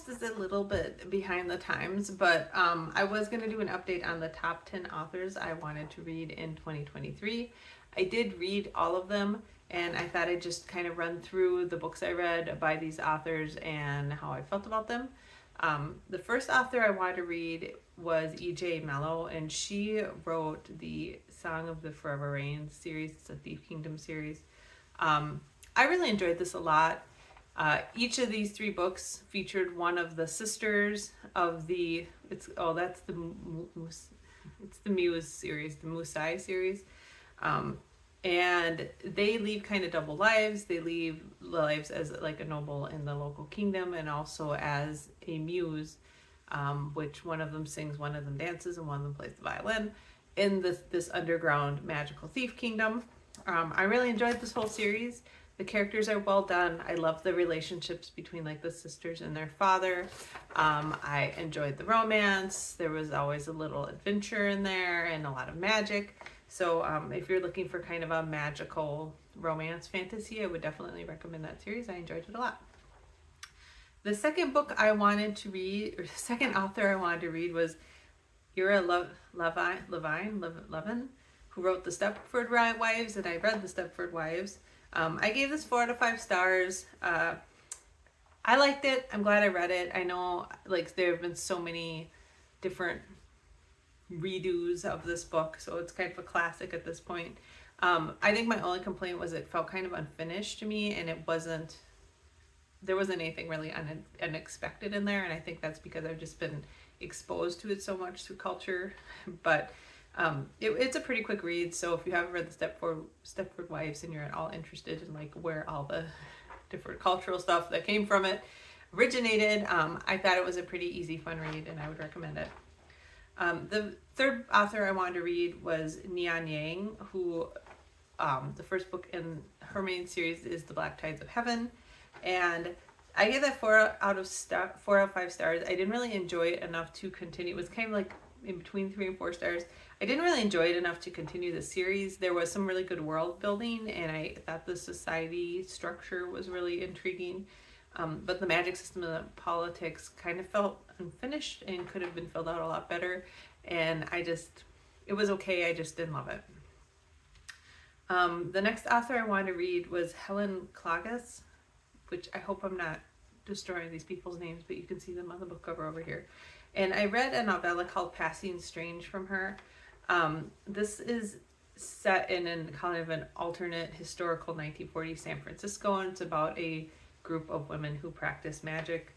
podcast is a little bit behind the times, but I was going to do an update on the top 10 authors I wanted to read in 2023. I did read all of them, and I thought I'd just kind of run through the books I read by these authors and how I felt about them. The first author I wanted to read was E.J. Mellow, and she wrote the Song of the Forever Rain series. It's a Thief Kingdom series. I really enjoyed this a lot. Each of these three books featured one of the sisters of the it's the Muse series, the Musai series, and they leave kind of double lives. They leave lives as like a noble in the local kingdom, and also as a muse, which one of them sings, one of them dances, and one of them plays the violin in this underground magical thief kingdom. I really enjoyed this whole series. The characters are well done. I love the relationships between like the sisters and their father. I enjoyed the romance. There was always a little adventure in there and a lot of magic. So if you're looking for kind of a magical romance fantasy, I would definitely recommend that series. I enjoyed it a lot. The second book I wanted to read, or the second author I wanted to read, was Ira Levin, who wrote the Stepford Wives, and I read the Stepford Wives. I gave this 4 out of 5 stars. I liked it. I'm glad I read it. I know like there have been so many different redos of this book, so it's kind of a classic at this point. I think my only complaint was it felt kind of unfinished to me, and there wasn't anything really unexpected in there, and I think that's because I've just been exposed to it so much through culture. But it's a pretty quick read, so if you haven't read the Stepford Wives and you're at all interested in like where all the different cultural stuff that came from it originated, I thought it was a pretty easy, fun read, and I would recommend it. The third author I wanted to read was Nian Yang, who the first book in her main series is The Black Tides of Heaven, and I gave that 4 out of 5 stars. I didn't really enjoy it enough to continue. It was kind of like in between 3 and 4 stars. I didn't really enjoy it enough to continue the series. There was some really good world building, and I thought the society structure was really intriguing. But the magic system and the politics kind of felt unfinished and could have been filled out a lot better. And it was okay. I just didn't love it. The next author I wanted to read was Helen Klages, which I hope I'm not destroying these people's names, but you can see them on the book cover over here. And I read a novella called Passing Strange from her. This is set in kind of an alternate historical 1940s San Francisco, and it's about a group of women who practice magic.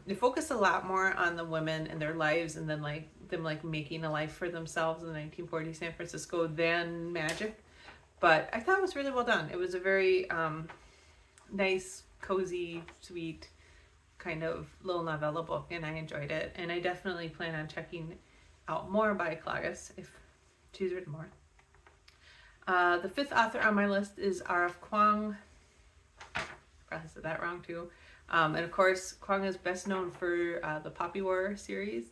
They focus a lot more on the women and their lives, and then like them like making a life for themselves in the 1940s San Francisco than magic. But I thought it was really well done. It was a very nice, cozy, sweet kind of little novella book, and I enjoyed it, and I definitely plan on checking out more by Klages if she's written more. The fifth author on my list is R.F. Kuang. I probably said that wrong too. And of course, Kuang is best known for the Poppy War series.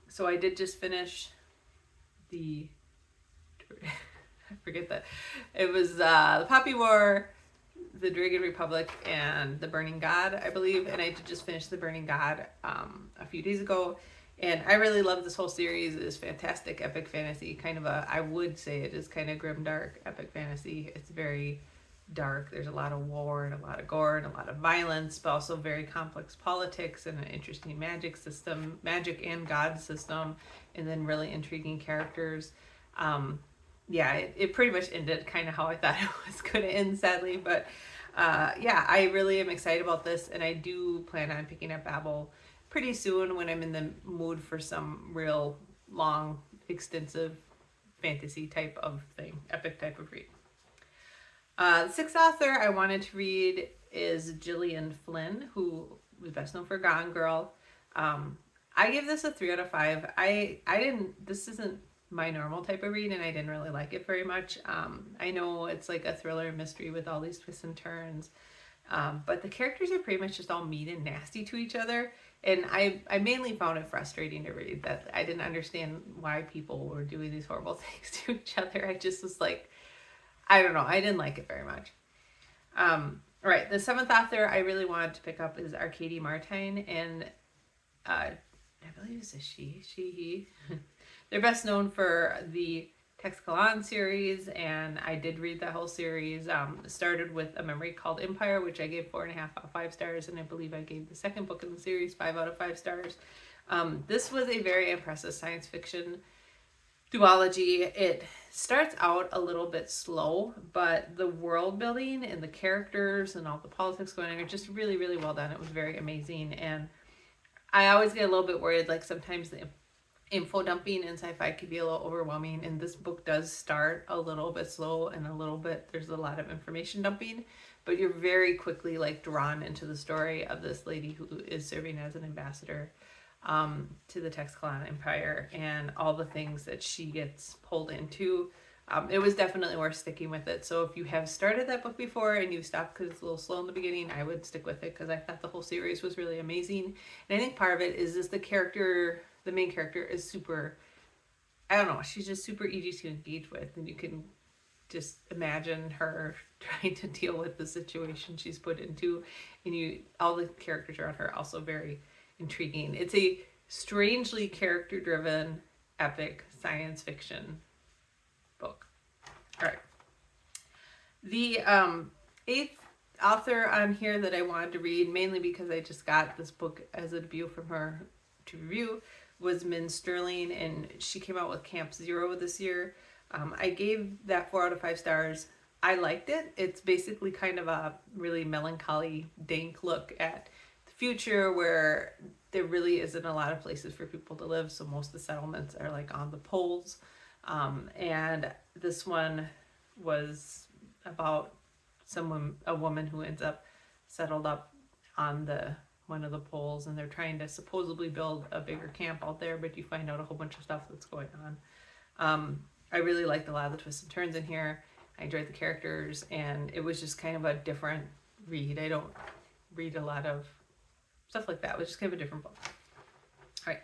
So I did just finish I forget that. It was the Poppy War, the Dragon Republic, and the Burning God, I believe. And I did just finish the Burning God a few days ago. And I really love this whole series. It is fantastic epic fantasy. I would say it is kind of grimdark epic fantasy. It's very dark. There's a lot of war and a lot of gore and a lot of violence, but also very complex politics and an interesting magic and god system, and then really intriguing characters. It pretty much ended kind of how I thought it was going to end, sadly. But I really am excited about this, and I do plan on picking up Babel pretty soon when I'm in the mood for some real long, extensive fantasy type of thing, epic type of read. The sixth author I wanted to read is Gillian Flynn, who was best known for Gone Girl. I give this a 3 out of 5. This isn't my normal type of read, and I didn't really like it very much. I know it's like a thriller mystery with all these twists and turns, but the characters are pretty much just all mean and nasty to each other, and I mainly found it frustrating to read that I didn't understand why people were doing these horrible things to each other. I just was like, I don't know, I didn't like it very much. All right, the 7th author I really wanted to pick up is Arkady Martine, and I believe it's a he. They're best known for the Texcalan series, and I did read that whole series. It started with a memory called Empire, which I gave 4.5 out of 5 stars, and I believe I gave the second book in the series 5 out of 5 stars. This was a very impressive science fiction duology. It starts out a little bit slow, but the world building and the characters and all the politics going on are just really, really well done. It was very amazing, and I always get a little bit worried, like sometimes the info dumping in sci-fi can be a little overwhelming, and this book does start a little bit slow and there's a lot of information dumping, but you're very quickly like drawn into the story of this lady who is serving as an ambassador to the Texcalan Empire and all the things that she gets pulled into. It was definitely worth sticking with it. So if you have started that book before and you stopped because it's a little slow in the beginning, I would stick with it because I thought the whole series was really amazing. And I think part of it is just the main character is super, I don't know, she's just super easy to engage with, and you can just imagine her trying to deal with the situation she's put into, and all the characters around her are also very intriguing. It's a strangely character-driven, epic science fiction book. All right. The 8th author on here that I wanted to read, mainly because I just got this book as a debut from her to review, was Min Sterling, and she came out with Camp Zero this year. I gave that 4 out of 5 stars. I liked it. It's basically kind of a really melancholy, dank look at the future where there really isn't a lot of places for people to live, so most of the settlements are like on the poles. And this one was about a woman who ends up settled up on one of the poles, and they're trying to supposedly build a bigger camp out there, but you find out a whole bunch of stuff that's going on. I really liked a lot of the twists and turns in here. I enjoyed the characters, and it was just kind of a different read. I don't read a lot of stuff like that. It was just kind of a different book. All right.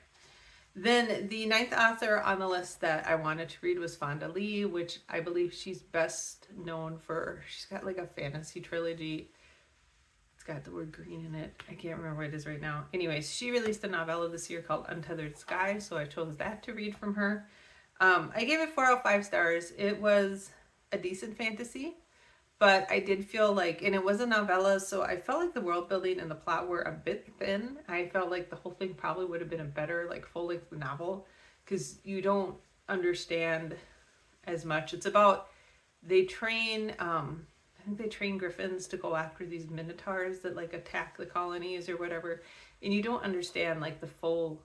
Then the 9th author on the list that I wanted to read was Fonda Lee, which I believe she's best known for. She's got like a fantasy trilogy. It's got the word green in it. I can't remember what it is right now. Anyways, she released a novella this year called Untethered Sky, so I chose that to read from her. I gave it 4 out of 5 stars. It was a decent fantasy, but I did feel like, and it was a novella, so I felt like the world building and the plot were a bit thin. I felt like the whole thing probably would have been a better like full-length novel, because you don't understand as much. It's about, they train, I think they train griffins to go after these minotaurs that like attack the colonies or whatever, and you don't understand like the full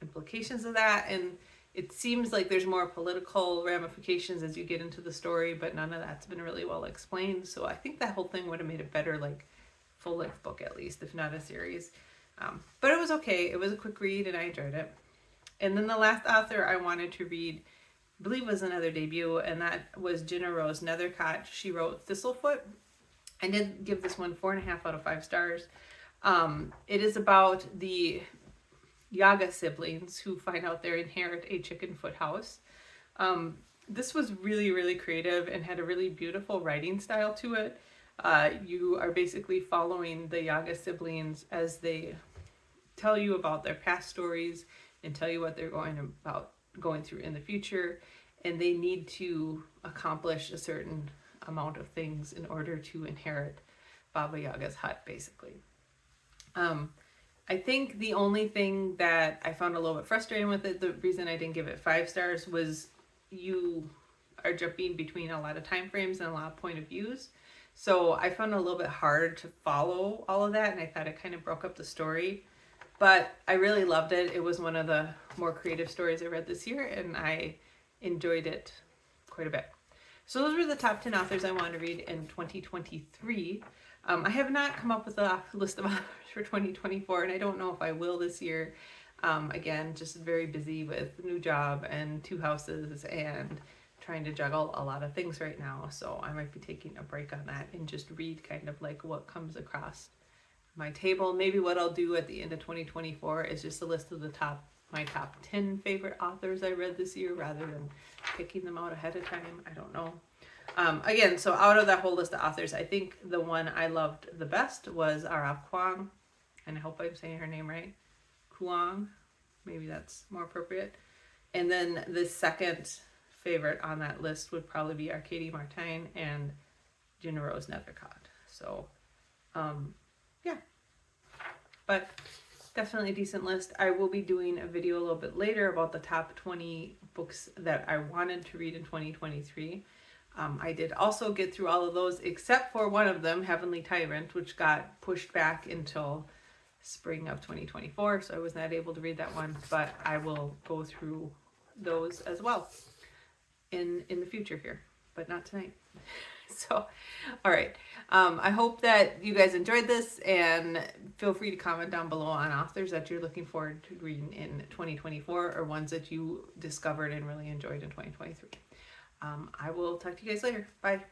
implications of that, and it seems like there's more political ramifications as you get into the story, but none of that's been really well explained. So I think that whole thing would have made a better like full-length book at least, if not a series. But it was okay. It was a quick read and I enjoyed it. And then the last author I wanted to read, I believe, was another debut, and that was Genna Rose Nethercot. She wrote Thistlefoot. I did give this one 4.5 out of 5 stars. It is about the Yaga siblings who find out they inherit a chicken foot house. This was really, really creative and had a really beautiful writing style to it. You are basically following the Yaga siblings as they tell you about their past stories and tell you what they're going through in the future, and they need to accomplish a certain amount of things in order to inherit Baba Yaga's hut, basically. I think the only thing that I found a little bit frustrating with it, the reason I didn't give it 5 stars, was you are jumping between a lot of time frames and a lot of point of views. So I found it a little bit hard to follow all of that, and I thought it kind of broke up the story. But I really loved it. It was one of the more creative stories I read this year, and I enjoyed it quite a bit. So those were the top 10 authors I wanted to read in 2023. I have not come up with a list of authors for 2024, and I don't know if I will this year. Again, just very busy with new job and 2 houses and trying to juggle a lot of things right now. So I might be taking a break on that and just read kind of like what comes across my table. Maybe what I'll do at the end of 2024 is just a list of the top my top 10 favorite authors I read this year rather than picking them out ahead of time. I don't know. Again, so out of that whole list of authors, I think the one I loved the best was Ira Kuang, and I hope I'm saying her name right. Kuang, maybe that's more appropriate. And then the second favorite on that list would probably be Arkady Martine and Genna Nethercot. So, yeah. But definitely a decent list. I will be doing a video a little bit later about the top 20 books that I wanted to read in 2023. I did also get through all of those except for one of them, Heavenly Tyrant, which got pushed back until spring of 2024, so I was not able to read that one, but I will go through those as well in the future here, but not tonight. So, all right. I hope that you guys enjoyed this, and feel free to comment down below on authors that you're looking forward to reading in 2024 or ones that you discovered and really enjoyed in 2023. I will talk to you guys later. Bye.